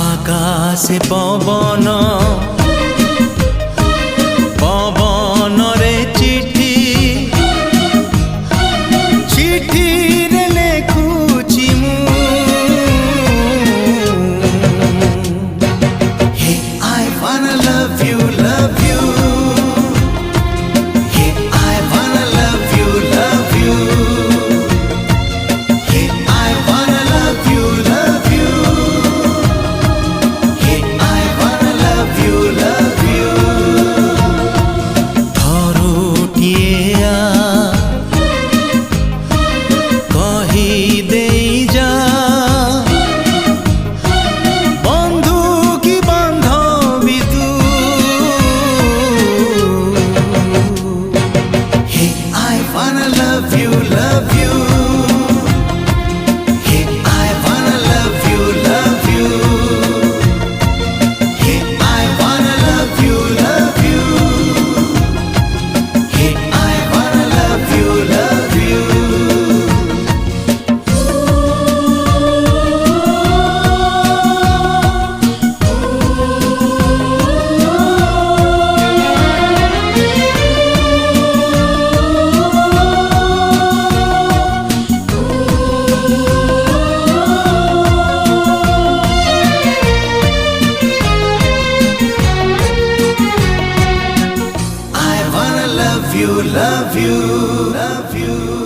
আকাশে পবন পবনরে চিঠি চিঠিরে লেখুছি মু Hey, I wanna love you, love you. Hey, I wanna love you, love you. Hey, I wanna love you, love you. Hey, I wanna love you, love you. থরটিয়া কহি দেই যা বন্ধু কি বান্ধবী তু Hey, I wanna love you, love you. Hey, I wanna love you, love you. Hey, I wanna love you, love you. Hey, I wanna love you, love you. I wanna love you, love you, love you.